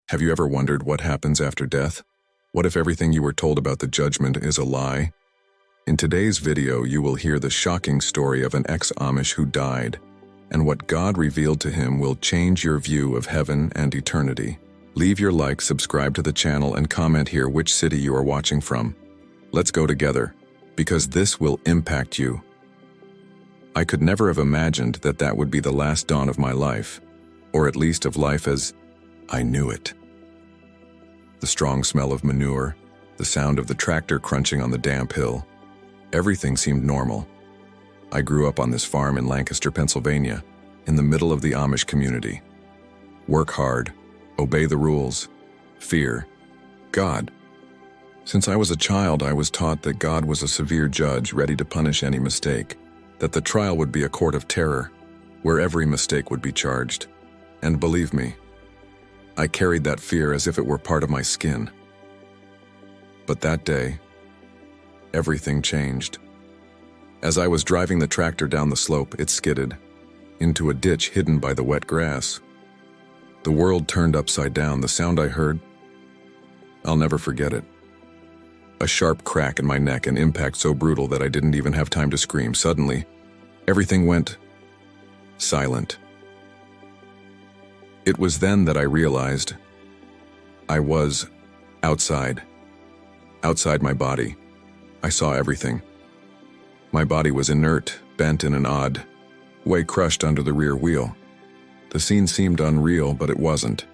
Have you ever wondered what happens after death? What if everything you were told about the judgment is a lie? In today's video, you will hear the shocking story of an ex-Amish who died, and what God revealed to him will change your view of heaven and eternity. Leave your like, subscribe to the channel, and comment here which city you are watching from. Let's go together, because this will impact you. I could never have imagined that that would be the last dawn of my life, or at least of life as I knew it. The strong smell of manure, the sound of the tractor crunching on the damp hill, everything seemed normal. I grew up on this farm in Lancaster, Pennsylvania, in the middle of the Amish community. Work hard, obey the rules, fear God. Since I was a child, I was taught that God was a severe judge ready to punish any mistake, that the trial would be a court of terror, where every mistake would be charged. And believe me, I carried that fear as if it were part of my skin. But that day, everything changed. As I was driving the tractor down the slope, it skidded into a ditch hidden by the wet grass. The world turned upside down. The sound I heard, I'll never forget it. A sharp crack in my neck, an impact so brutal that I didn't even have time to scream. Suddenly, everything went silent. It was then that I realized I was outside my body. I saw everything. My body was inert, bent in an odd way, crushed under the rear wheel. The scene seemed unreal, but it wasn't.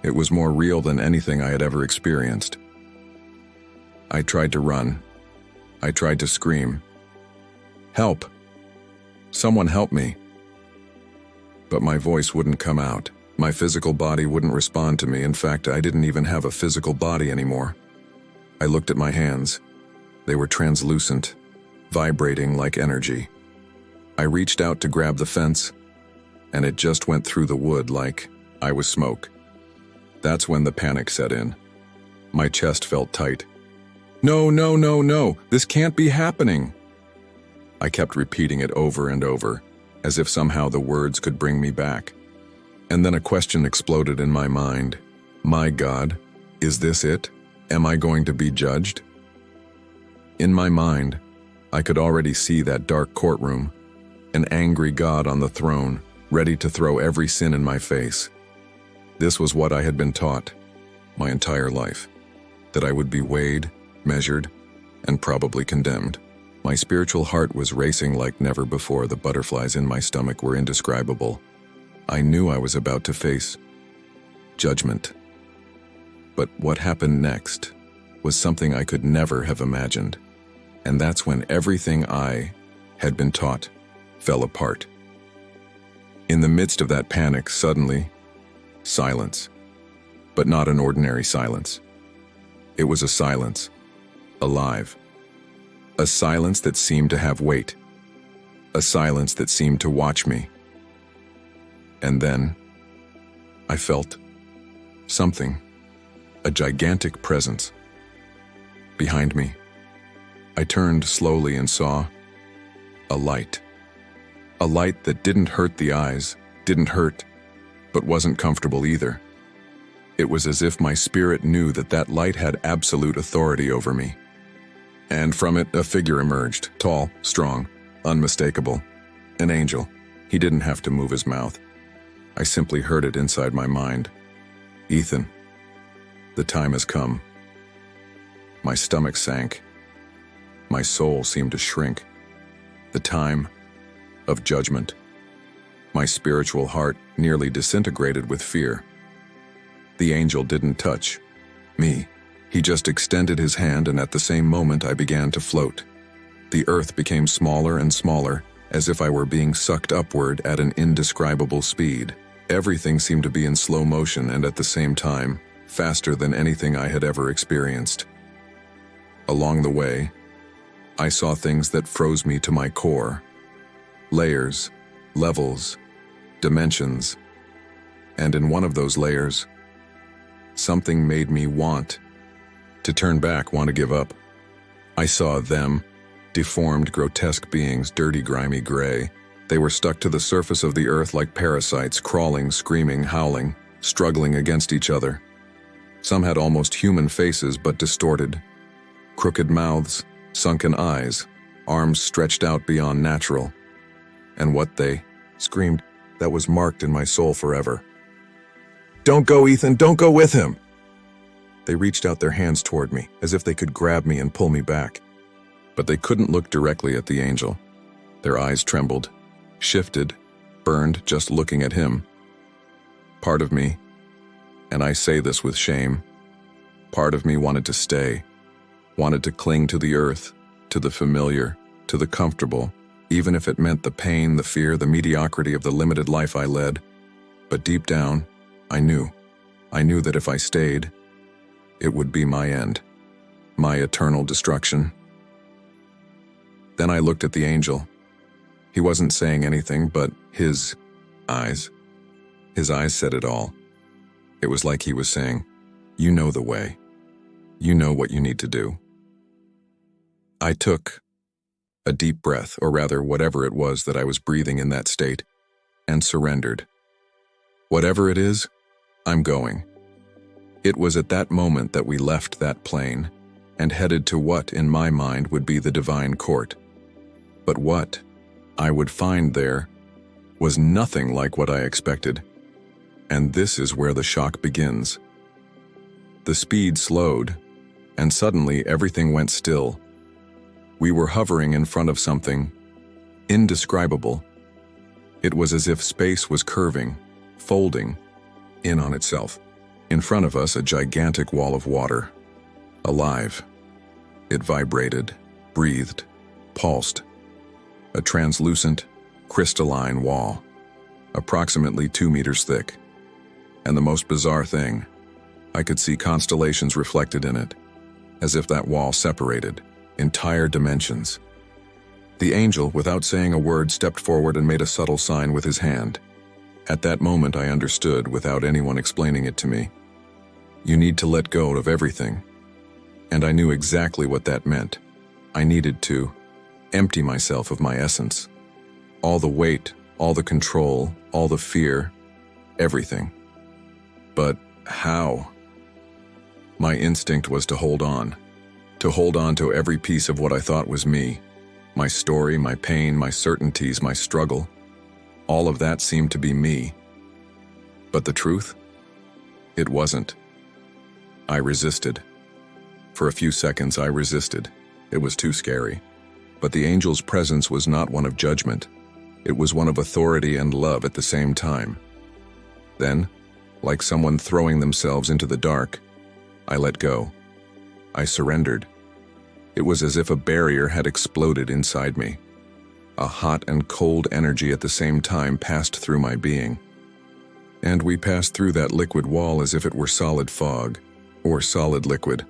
It was more real than anything I had ever experienced. I tried to run. I tried to scream. Help! Someone help me! But my voice wouldn't come out. My physical body wouldn't respond to me. In fact, I didn't even have a physical body anymore. I looked at my hands. They were translucent, vibrating like energy. I reached out to grab the fence, and it just went through the wood like I was smoke. That's when the panic set in. My chest felt tight. No, no, no, no, this can't be happening. I kept repeating it over and over, as if somehow the words could bring me back. And then a question exploded in my mind. My God, is this it? Am I going to be judged? In my mind, I could already see that dark courtroom, an angry God on the throne, ready to throw every sin in my face. This was what I had been taught my entire life, that I would be weighed, measured, and probably condemned. My spiritual heart was racing like never before. The butterflies in my stomach were indescribable. I knew I was about to face judgment. But what happened next was something I could never have imagined. And that's when everything I had been taught fell apart. In the midst of that panic, suddenly, silence. But not an ordinary silence. It was a silence, alive. A silence that seemed to have weight. A silence that seemed to watch me. And then, I felt something, a gigantic presence, behind me. I turned slowly and saw a light. A light that didn't hurt the eyes, didn't hurt, but wasn't comfortable either. It was as if my spirit knew that that light had absolute authority over me. And from it, a figure emerged, tall, strong, unmistakable, an angel. He didn't have to move his mouth. I simply heard it inside my mind. Ethan, the time has come. My stomach sank. My soul seemed to shrink. The time of judgment. My spiritual heart nearly disintegrated with fear. The angel didn't touch me. He just extended his hand, and at the same moment I began to float. The earth became smaller and smaller, as if I were being sucked upward at an indescribable speed. Everything seemed to be in slow motion and at the same time, faster than anything I had ever experienced. Along the way, I saw things that froze me to my core. Layers, levels, dimensions. And in one of those layers, something made me want to turn back, want to give up. I saw them, deformed, grotesque beings, dirty, grimy gray. They were stuck to the surface of the earth like parasites, crawling, screaming, howling, struggling against each other. Some had almost human faces but distorted. Crooked mouths, sunken eyes, arms stretched out beyond natural. And what they screamed, that was marked in my soul forever. "Don't go, Ethan, don't go with him!" They reached out their hands toward me, as if they could grab me and pull me back. But they couldn't look directly at the angel. Their eyes trembled, shifted, burned just looking at him. Part of me, and I say this with shame, part of me wanted to stay, wanted to cling to the earth, to the familiar, to the comfortable, even if it meant the pain, the fear, the mediocrity of the limited life I led. But deep down, I knew that if I stayed, it would be my end, my eternal destruction. Then I looked at the angel. He wasn't saying anything, but his eyes said it all. It was like he was saying, "You know the way. You know what you need to do." I took a deep breath, or rather whatever it was that I was breathing in that state, and surrendered. Whatever it is, I'm going. It was at that moment that we left that plane and headed to what, in my mind, would be the divine court. But what I would find there was nothing like what I expected. And this is where the shock begins. The speed slowed, and suddenly everything went still. We were hovering in front of something indescribable. It was as if space was curving, folding in on itself. In front of us, a gigantic wall of water, alive. It vibrated, breathed, pulsed. A translucent, crystalline wall, approximately 2 meters thick. And the most bizarre thing, I could see constellations reflected in it, as if that wall separated entire dimensions. The angel, without saying a word, stepped forward and made a subtle sign with his hand. At that moment, I understood, without anyone explaining it to me. You need to let go of everything. And I knew exactly what that meant. I needed to empty myself of my essence. All the weight, all the control, all the fear, everything. But how? My instinct was to hold on to every piece of what I thought was me. My story, my pain, my certainties, my struggle. All of that seemed to be me. But the truth? It wasn't. I resisted. For a few seconds I resisted. It was too scary. But the angel's presence was not one of judgment. It was one of authority and love at the same time. Then, like someone throwing themselves into the dark, I let go. I surrendered. It was as if a barrier had exploded inside me. A hot and cold energy at the same time passed through my being. And we passed through that liquid wall as if it were solid fog, or solid liquid.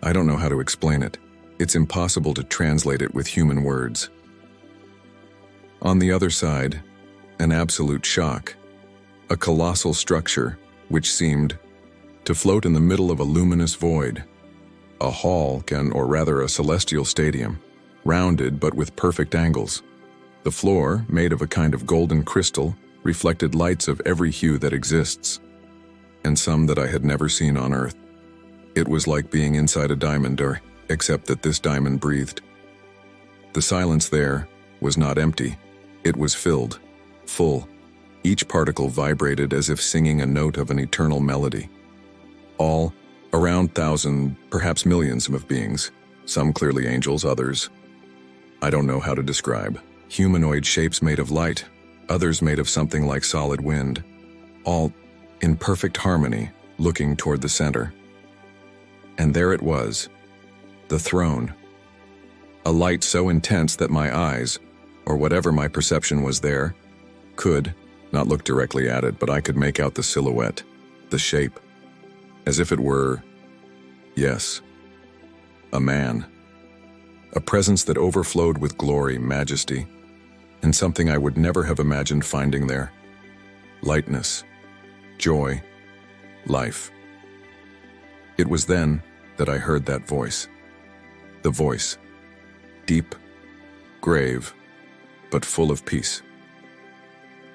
I don't know how to explain it. It's impossible to translate it with human words. On the other side, an absolute shock. A colossal structure, which seemed to float in the middle of a luminous void. A hall, or rather a celestial stadium, rounded but with perfect angles. The floor, made of a kind of golden crystal, reflected lights of every hue that exists, and some that I had never seen on Earth. It was like being inside a diamond, except that this diamond breathed. The silence there was not empty. It was filled, full. Each particle vibrated as if singing a note of an eternal melody. All, around 1,000, perhaps millions of beings, some clearly angels, others I don't know how to describe. Humanoid shapes made of light, others made of something like solid wind, all in perfect harmony, looking toward the center. And there it was, the throne. A light so intense that my eyes, or whatever my perception was there, could not look directly at it, but I could make out the silhouette, the shape, as if it were, yes, a man. A presence that overflowed with glory, majesty, and something I would never have imagined finding there. Lightness, joy, life. It was then that I heard that voice. The voice, deep, grave, but full of peace.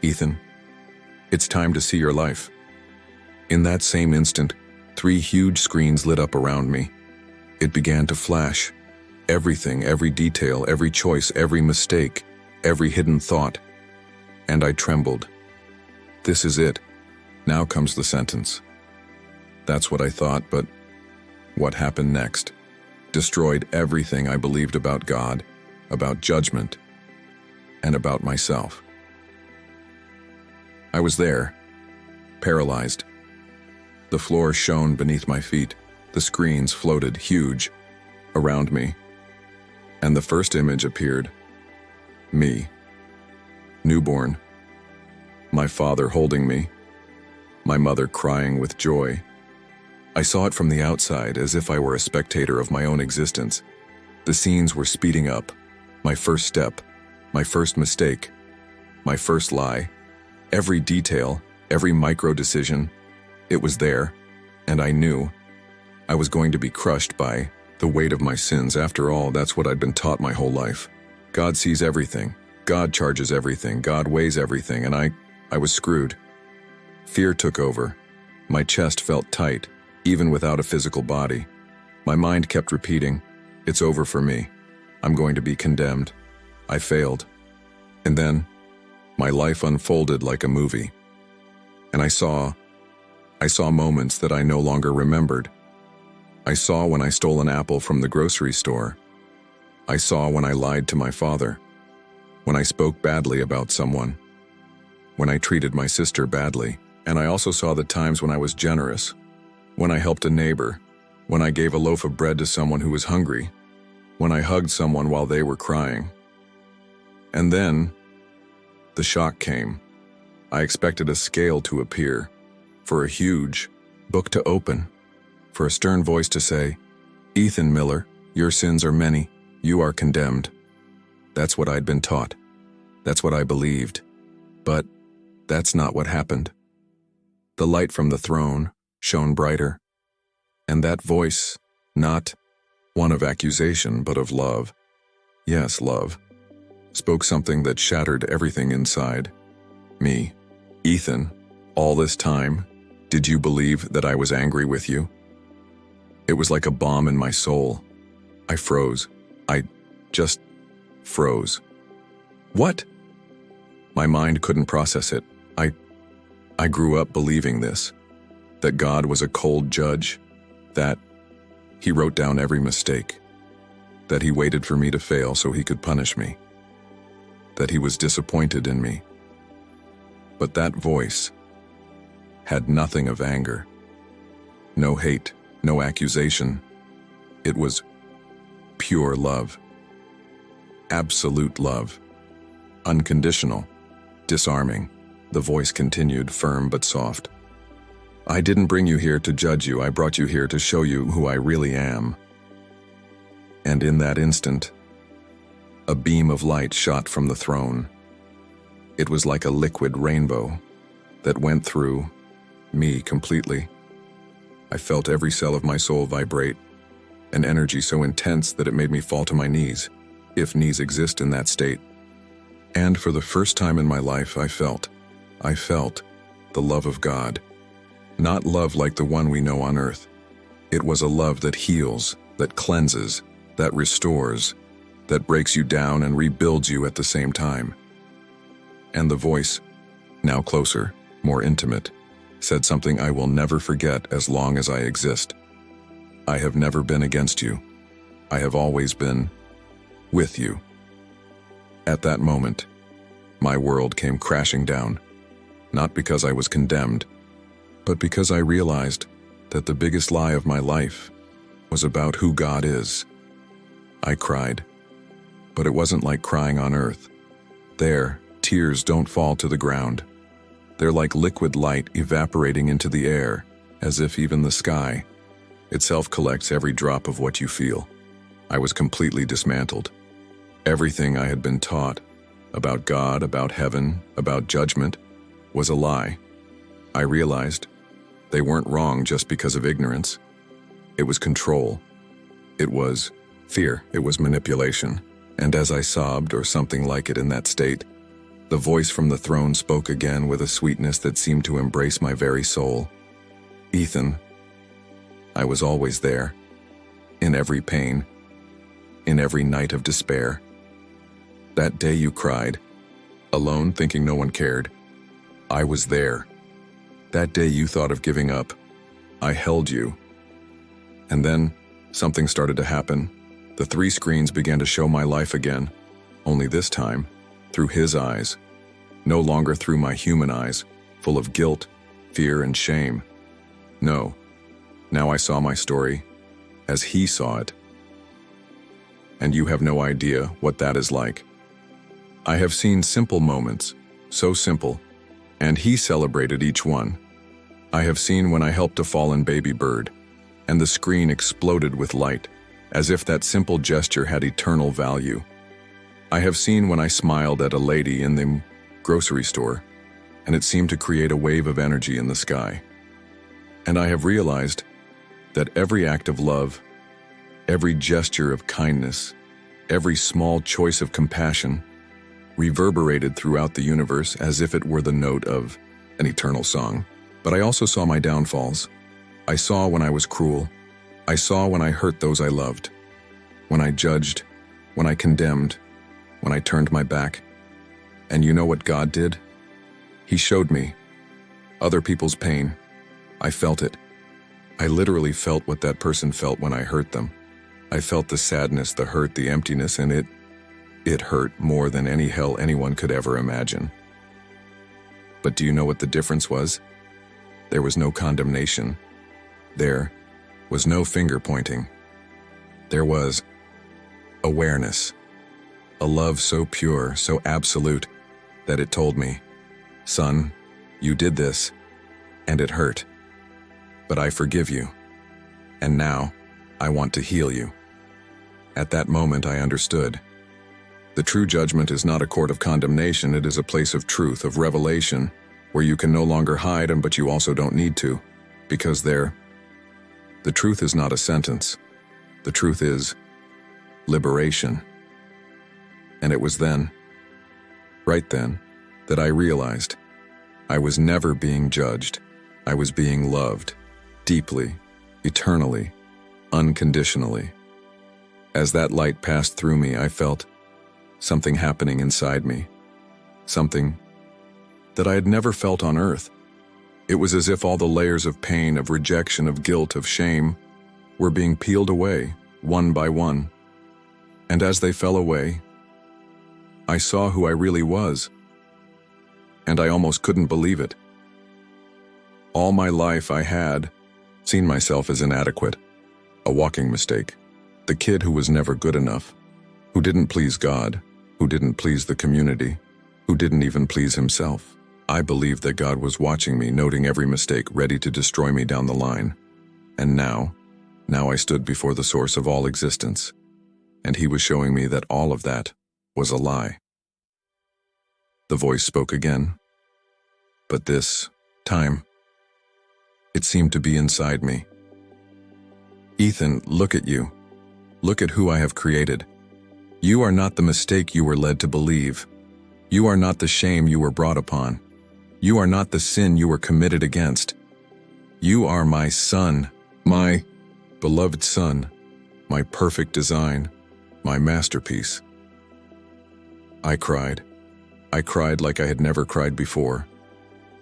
Ethan, it's time to see your life. In that same instant, 3 huge screens lit up around me. It began to flash. Everything, every detail, every choice, every mistake, every hidden thought. And I trembled. This is it. Now comes the sentence. That's what I thought, but what happened next destroyed everything I believed about God, about judgment, and about myself. I was there, paralyzed. The floor shone beneath my feet. The screens floated huge around me. And the first image appeared. Me. Newborn. My father holding me. My mother crying with joy. I saw it from the outside as if I were a spectator of my own existence. The scenes were speeding up. My first step, my first mistake, my first lie. Every detail, every micro decision, it was there, and I knew I was going to be crushed by the weight of my sins. After all, that's what I'd been taught my whole life. God sees everything. God charges everything. God weighs everything, and I was screwed. Fear took over. My chest felt tight, even without a physical body. My mind kept repeating, it's over for me. I'm going to be condemned. I failed. And then, my life unfolded like a movie. And I saw moments that I no longer remembered. I saw when I stole an apple from the grocery store. I saw when I lied to my father. When I spoke badly about someone. When I treated my sister badly. And I also saw the times when I was generous. When I helped a neighbor. When I gave a loaf of bread to someone who was hungry. When I hugged someone while they were crying. And then, the shock came. I expected a scale to appear, for a huge book to open, for a stern voice to say, Ethan Miller, your sins are many, you are condemned. That's what I'd been taught. That's what I believed. But that's not what happened. The light from the throne shone brighter, and that voice, not one of accusation, but of love, yes, love, spoke something that shattered everything inside me. Ethan, all this time, did you believe that I was angry with you? It was like a bomb in my soul. I froze. I just froze. What? My mind couldn't process it. I grew up believing this, that God was a cold judge, that he wrote down every mistake, that he waited for me to fail so he could punish me, that he was disappointed in me. But that voice had nothing of anger, no hate, no accusation. It was pure love, absolute love, unconditional, disarming. The voice continued, firm but soft. I didn't bring you here to judge you. I brought you here to show you who I really am. And in that instant, a beam of light shot from the throne. It was like a liquid rainbow that went through me completely. I felt every cell of my soul vibrate, an energy so intense that it made me fall to my knees, if knees exist in that state. And for the first time in my life, I felt the love of God. Not love like the one we know on earth. It was a love that heals, that cleanses, that restores, that breaks you down and rebuilds you at the same time. And the voice, now closer, more intimate, said something I will never forget as long as I exist. I have never been against you. I have always been with you. At that moment, my world came crashing down, not because I was condemned, but because I realized that the biggest lie of my life was about who God is. I cried, but it wasn't like crying on earth. There, tears don't fall to the ground. They're like liquid light evaporating into the air, as if even the sky itself collects every drop of what you feel. I was completely dismantled. Everything I had been taught about God, about heaven, about judgment, was a lie. I realized they weren't wrong just because of ignorance. It was control. It was fear. It was manipulation. And as I sobbed, or something like it in that state, the voice from the throne spoke again with a sweetness that seemed to embrace my very soul. Ethan, I was always there, in every pain, in every night of despair. That day you cried, alone thinking no one cared, I was there. That day you thought of giving up, I held you. And then, something started to happen. The 3 screens began to show my life again, only this time, through his eyes, no longer through my human eyes, full of guilt, fear, and shame. No, now I saw my story as he saw it. And you have no idea what that is like. I have seen simple moments, so simple, and he celebrated each one. I have seen when I helped a fallen baby bird, and the screen exploded with light, as if that simple gesture had eternal value. I have seen when I smiled at a lady in the grocery store, and it seemed to create a wave of energy in the sky. And I have realized that every act of love, every gesture of kindness, every small choice of compassion reverberated throughout the universe as if it were the note of an eternal song. But I also saw my downfalls. I saw when I was cruel. I saw when I hurt those I loved, when I judged, when I condemned, when I turned my back. And you know what God did? He showed me other people's pain. I felt it. I literally felt what that person felt when I hurt them. I felt the sadness, the hurt, the emptiness, and it hurt more than any hell anyone could ever imagine. But do you know what the difference was? There was no condemnation. There was no finger pointing. There was awareness. A love so pure, so absolute, that it told me, son, you did this, and it hurt. But I forgive you, and now I want to heal you. At that moment I understood. The true judgment is not a court of condemnation, it is a place of truth, of revelation, where you can no longer hide, but you also don't need to, because the truth is not a sentence. The truth is liberation. And it was then, right then, that I realized I was never being judged. I was being loved, deeply, eternally, unconditionally. As that light passed through me, I felt something happening inside me, something that I had never felt on earth. It was as if all the layers of pain, of rejection, of guilt, of shame were being peeled away, one by one. And as they fell away, I saw who I really was, and I almost couldn't believe it. All my life I had seen myself as inadequate, a walking mistake, the kid who was never good enough, who didn't please God, who didn't please the community, who didn't even please himself. I believed that God was watching me, noting every mistake, ready to destroy me down the line. And now I stood before the source of all existence, and he was showing me that all of that was a lie. The voice spoke again, but this time, it seemed to be inside me. Ethan, look at you. Look at who I have created. You are not the mistake you were led to believe. You are not the shame you were brought upon. You are not the sin you were committed against. You are my son, my beloved son, my perfect design, my masterpiece. I cried. I cried like I had never cried before.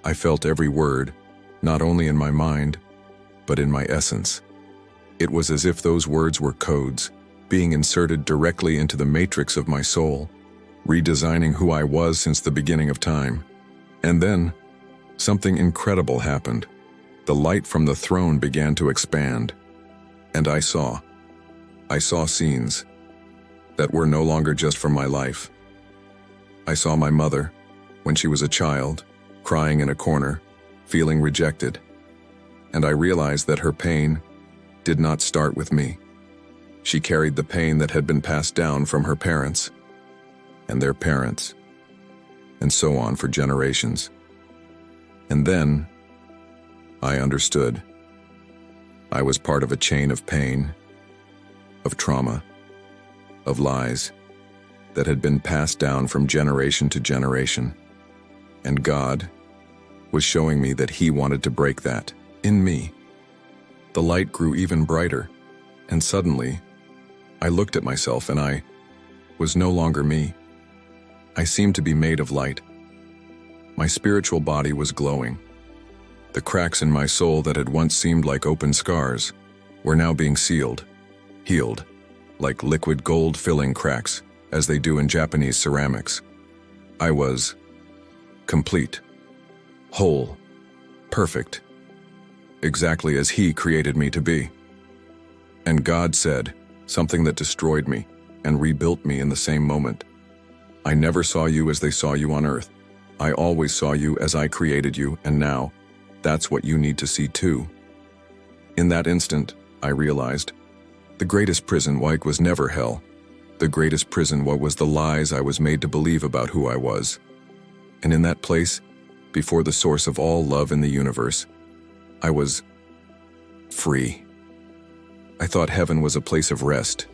I felt every word, not only in my mind, but in my essence. It was as if those words were codes, being inserted directly into the matrix of my soul, redesigning who I was since the beginning of time. And then, something incredible happened. The light from the throne began to expand, and I saw scenes that were no longer just from my life. I saw my mother, when she was a child, crying in a corner, feeling rejected, and I realized that her pain did not start with me. She carried the pain that had been passed down from her parents, and their parents, and so on for generations. And then, I understood. I was part of a chain of pain, of trauma, of lies that had been passed down from generation to generation. And God was showing me that He wanted to break that in me. The light grew even brighter, and suddenly, I looked at myself and I was no longer me. I seemed to be made of light. My spiritual body was glowing. The cracks in my soul that had once seemed like open scars were now being sealed, healed, like liquid gold filling cracks, as they do in Japanese ceramics. I was complete, whole, perfect, exactly as He created me to be. And God said something that destroyed me and rebuilt me in the same moment. I never saw you as they saw you on earth. I always saw you as I created you, and now, that's what you need to see too. In that instant, I realized, the greatest prison was never hell. The greatest prison was the lies I was made to believe about who I was. And in that place, before the source of all love in the universe, I was free. I thought heaven was a place of rest,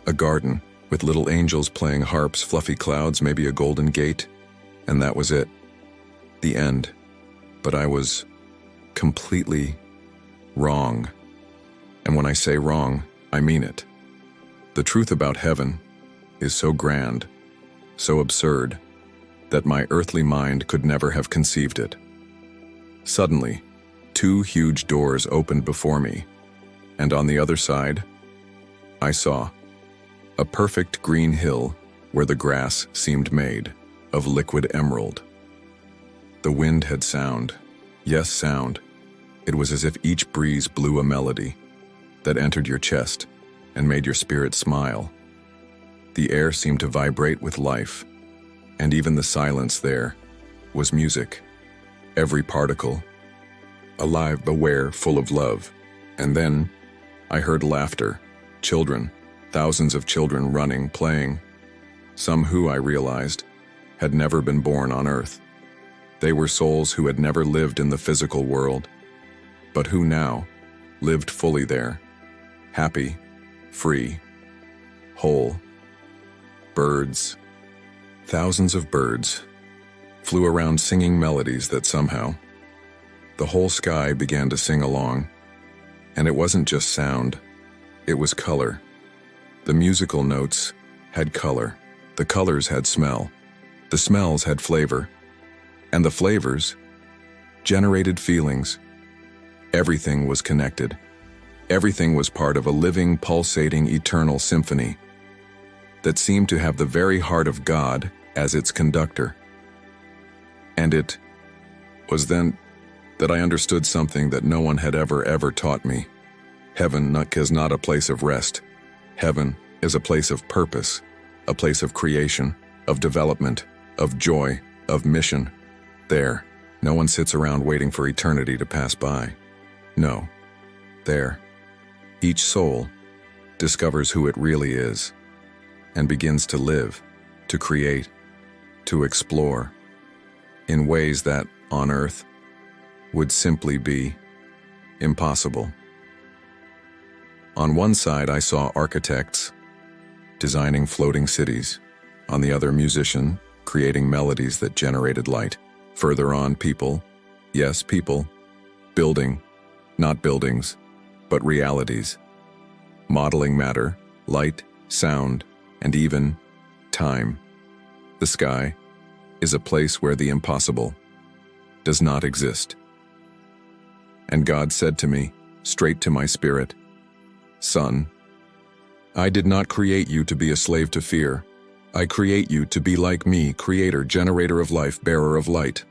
a garden with little angels playing harps, fluffy clouds, maybe a golden gate, and that was it. The end. But I was completely wrong. And when I say wrong, I mean it. The truth about heaven is so grand, so absurd, that my earthly mind could never have conceived it. Suddenly, 2 huge doors opened before me, and on the other side, I saw a perfect green hill where the grass seemed made of liquid emerald. The wind had sound. Yes, sound. It was as if each breeze blew a melody that entered your chest and made your spirit smile. The air seemed to vibrate with life, and even the silence there was music. Every particle, alive, aware, full of love. And then I heard laughter, children, thousands of children running, playing. Some who, I realized, had never been born on earth. They were souls who had never lived in the physical world, but who now lived fully there, happy, free, whole. Birds, thousands of birds, flew around singing melodies that somehow, the whole sky began to sing along. And it wasn't just sound, it was color. The musical notes had color, the colors had smell, the smells had flavor, and the flavors generated feelings. Everything was connected. Everything was part of a living, pulsating, eternal symphony that seemed to have the very heart of God as its conductor. And it was then that I understood something that no one had ever taught me. Heaven is not a place of rest. Heaven is a place of purpose, a place of creation, of development, of joy, of mission. There, no one sits around waiting for eternity to pass by. No. There, each soul discovers who it really is and begins to live, to create, to explore in ways that, on earth, would simply be impossible. On one side, I saw architects designing floating cities. On the other, musician creating melodies that generated light. Further on, people, yes, people, building, not buildings, but realities, modeling matter, light, sound, and even time. The sky is a place where the impossible does not exist. And God said to me, straight to my spirit, "Son, I did not create you to be a slave to fear. I create you to be like me, creator, generator of life, bearer of light."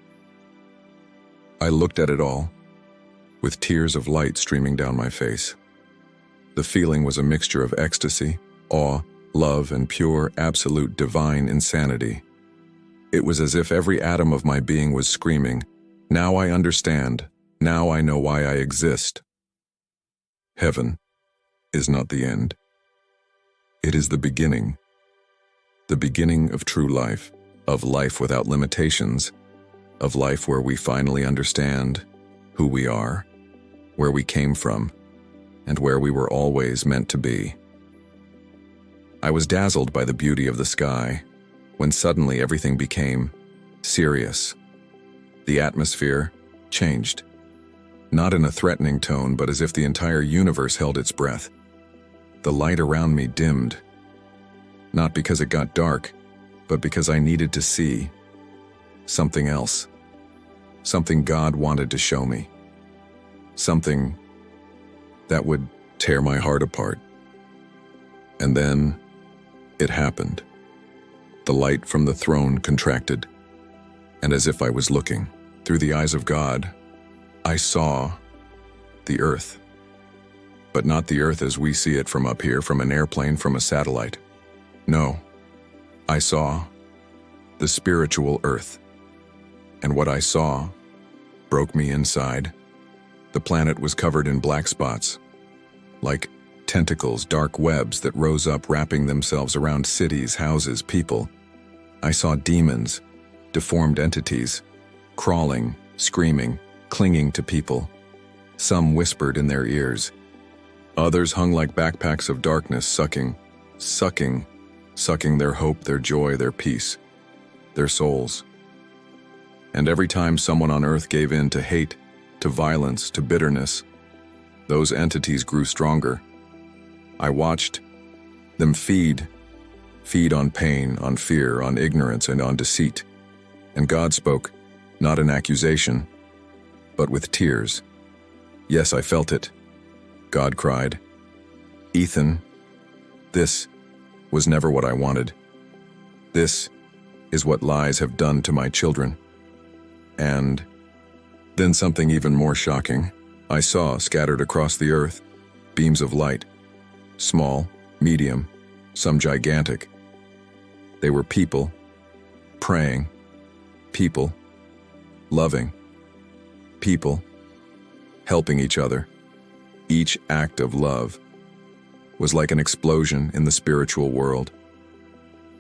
I looked at it all, with tears of light streaming down my face. The feeling was a mixture of ecstasy, awe, love, and pure, absolute, divine insanity. It was as if every atom of my being was screaming, "Now I understand. Now I know why I exist." Heaven is not the end. It is the beginning of true life, of life without limitations, of life where we finally understand who we are, where we came from, and where we were always meant to be. I was dazzled by the beauty of the sky, when suddenly everything became serious. The atmosphere changed. not in a threatening tone, but as if the entire universe held its breath. The light around me dimmed, not because it got dark, but because I needed to see something else, something God wanted to show me, something that would tear my heart apart. And then it happened. The light from the throne contracted, and as if I was looking through the eyes of God, I saw the earth. But not the earth as we see it from up here, from an airplane, from a satellite. No, I saw the spiritual earth. And what I saw broke me inside. The planet was covered in black spots, like tentacles, dark webs that rose up, wrapping themselves around cities, houses, people. I saw demons, deformed entities, crawling, screaming, clinging to people. Some whispered in their ears. Others hung like backpacks of darkness, sucking their hope, their joy, their peace, their souls. And every time someone on earth gave in to hate, to violence, to bitterness, those entities grew stronger. I watched them feed on pain, on fear, on ignorance, and on deceit. And God spoke, not in accusation, but with tears. Yes, I felt it. God cried, "Ethan, this was never what I wanted. This is what lies have done to my children." And then something even more shocking. I saw scattered across the earth beams of light, small, medium, some gigantic. They were people praying, people loving, people helping each other. Each act of love was like an explosion in the spiritual world,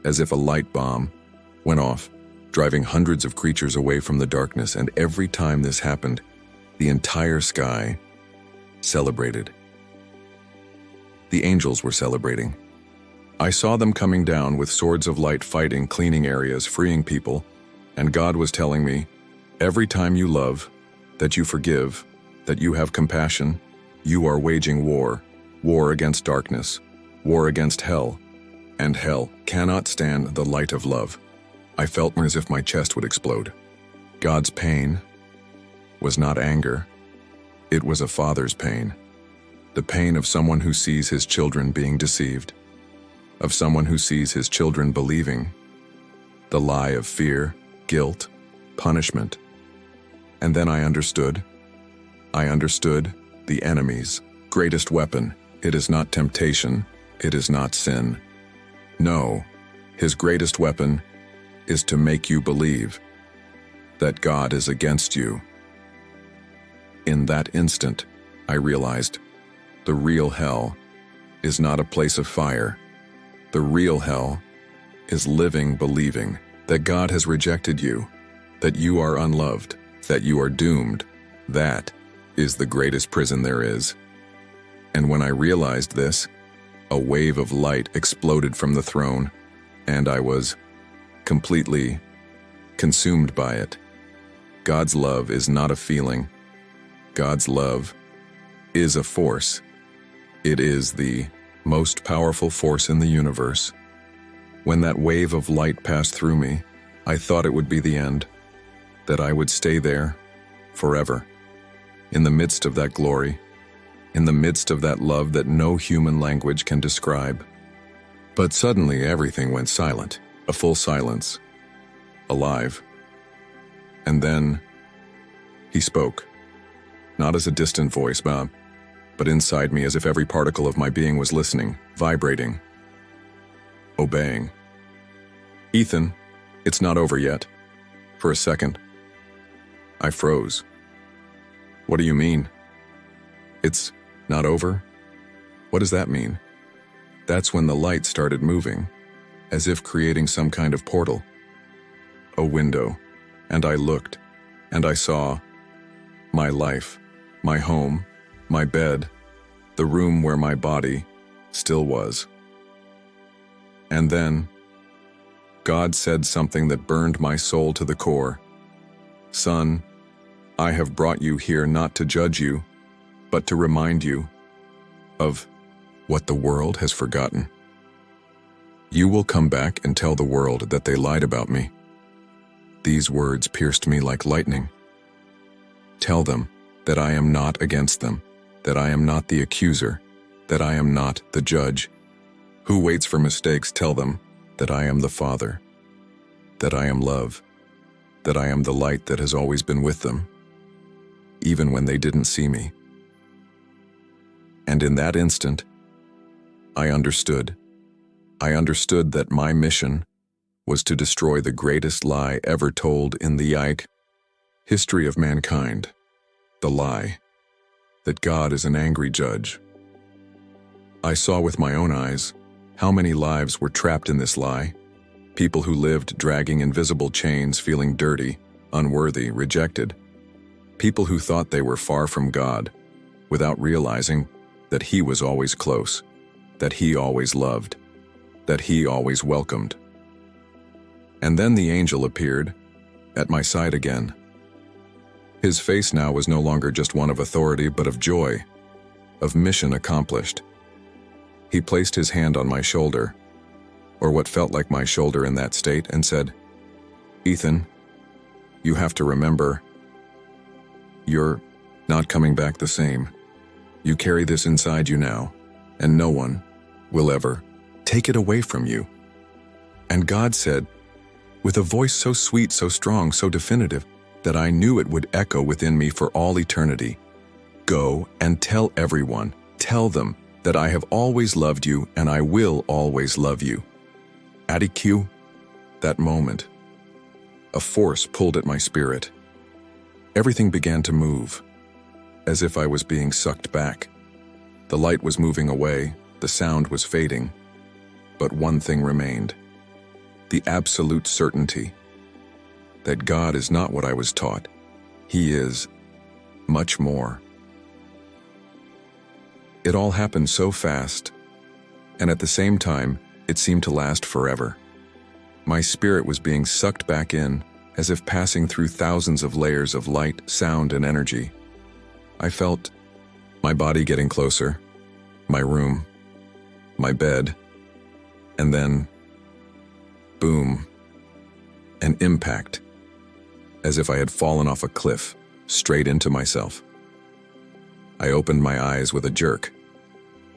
as if a light bomb went off, driving hundreds of creatures away from the darkness. And every time this happened, the entire sky celebrated. The angels were celebrating. I saw them coming down with swords of light, fighting, cleaning areas, freeing people, and God was telling me, every time you love, that you forgive, that you have compassion, you are waging war against darkness, war against hell, and hell cannot stand the light of love. I felt as if my chest would explode. God's pain was not anger. It was a father's pain. The pain of someone who sees his children being deceived, of someone who sees his children believing the lie of fear, guilt, punishment. And then I understood the enemy's greatest weapon. It is not temptation, it is not sin. No, his greatest weapon is to make you believe that God is against you. In that instant, I realized the real hell is not a place of fire. The real hell is living believing that God has rejected you, that you are unloved, that you are doomed. That is the greatest prison there is. And when I realized this, a wave of light exploded from the throne, and I was completely consumed by it. God's love is not a feeling. God's love is a force. It is the most powerful force in the universe. When that wave of light passed through me, I thought it would be the end, that I would stay there forever, in the midst of that glory, in the midst of that love that no human language can describe. But suddenly everything went silent, a full silence, alive. And then he spoke, not as a distant voice, but inside me, as if every particle of my being was listening, vibrating, obeying. "Ethan, it's not over yet." For a second, I froze. "What do you mean? It's not over? What does that mean?" That's when the light started moving, as if creating some kind of portal. A window, and I looked, and I saw my life, my home, my bed, the room where my body still was. And then God said something that burned my soul to the core. "Son, I have brought you here not to judge you, but to remind you of what the world has forgotten. You will come back and tell the world that they lied about me. These words pierced me like lightning. Tell them that I am not against them, that I am not the accuser, that I am not the judge. Who waits for mistakes? Tell them that I am the Father, that I am love, that I am the light that has always been with them, even when they didn't see me. And in that instant, I understood. I understood that my mission was to destroy the greatest lie ever told in the history of mankind, the lie that God is an angry judge. I saw with my own eyes how many lives were trapped in this lie, people who lived dragging invisible chains, feeling dirty, unworthy, rejected, people who thought they were far from God, without realizing that He was always close, that He always loved, that He always welcomed. And then the angel appeared at my side again. His face now was no longer just one of authority, but of joy, of mission accomplished. He placed his hand on my shoulder, or what felt like my shoulder in that state, and said, "Ethan, you have to remember, you're not coming back the same. You carry this inside you now, and no one will ever take it away from you." And God said, with a voice so sweet, so strong, so definitive, that I knew it would echo within me for all eternity, "Go and tell everyone, tell them that I have always loved you and I will always love you." Adiq, that moment, a force pulled at my spirit. Everything began to move, as if I was being sucked back. The light was moving away, the sound was fading, but one thing remained: the absolute certainty that God is not what I was taught. He is much more. It all happened so fast, and at the same time, it seemed to last forever. My spirit was being sucked back in, as if passing through thousands of layers of light, sound, and energy. I felt my body getting closer, my room, my bed, and then, boom, an impact, as if I had fallen off a cliff, straight into myself. I opened my eyes with a jerk,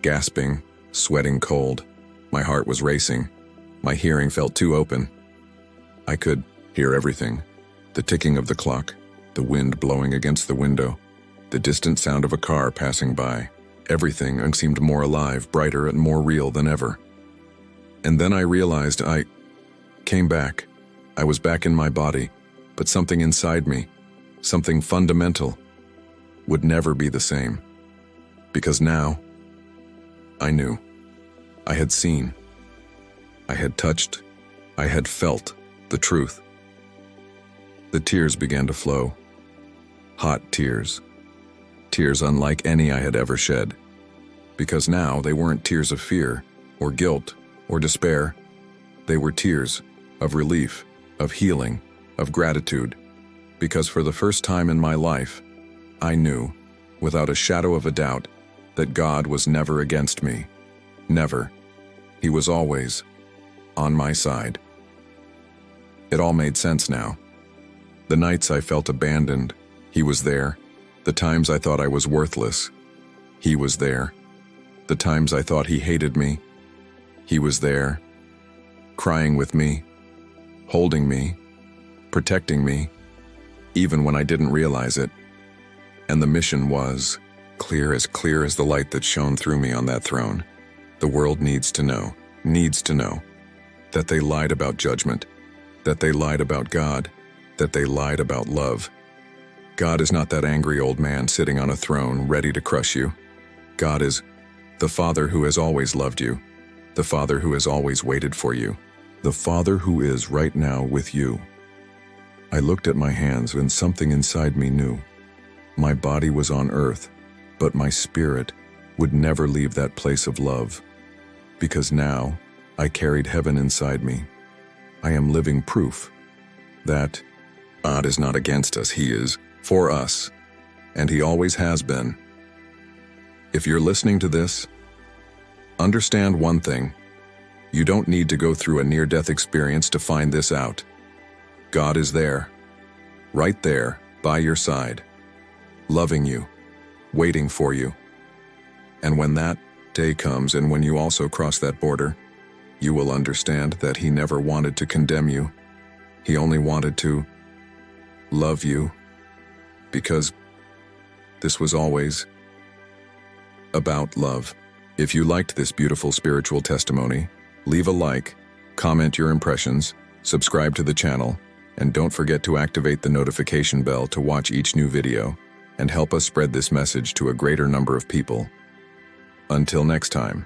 gasping, sweating cold. My heart was racing. My hearing felt too open. I could hear everything: the ticking of the clock, the wind blowing against the window, the distant sound of a car passing by. Everything seemed more alive, brighter, and more real than ever. And then I realized I came back. I was back in my body, but something inside me, something fundamental, would never be the same. Because now, I knew. I had seen. I had touched. I had felt the truth. The tears began to flow. Hot tears. Tears unlike any I had ever shed. Because now they weren't tears of fear, or guilt, or despair. They were tears of relief, of healing, of gratitude. Because for the first time in my life, I knew, without a shadow of a doubt, that God was never against me. Never. He was always on my side. It all made sense now. The nights I felt abandoned, He was there. The times I thought I was worthless, He was there. The times I thought He hated me, He was there, crying with me, holding me, protecting me, even when I didn't realize it. And the mission was clear as the light that shone through me on that throne. The world needs to know, that they lied about judgment, that they lied about God, that they lied about love. God is not that angry old man sitting on a throne ready to crush you. God is the Father who has always loved you, the Father who has always waited for you, the Father who is right now with you. I looked at my hands and something inside me knew. My body was on earth, but my spirit would never leave that place of love. Because now, I carried heaven inside me. I am living proof that God is not against us, He is for us, and he always has been. If you're listening to this, understand one thing. You don't need to go through a near-death experience to find this out. God is there, right there, by your side, loving you, waiting for you. And when that day comes and when you also cross that border, you will understand that he never wanted to condemn you. He only wanted to love you, because this was always about love. If you liked this beautiful spiritual testimony, leave a like, comment your impressions, subscribe to the channel, and don't forget to activate the notification bell to watch each new video and help us spread this message to a greater number of people. Until next time.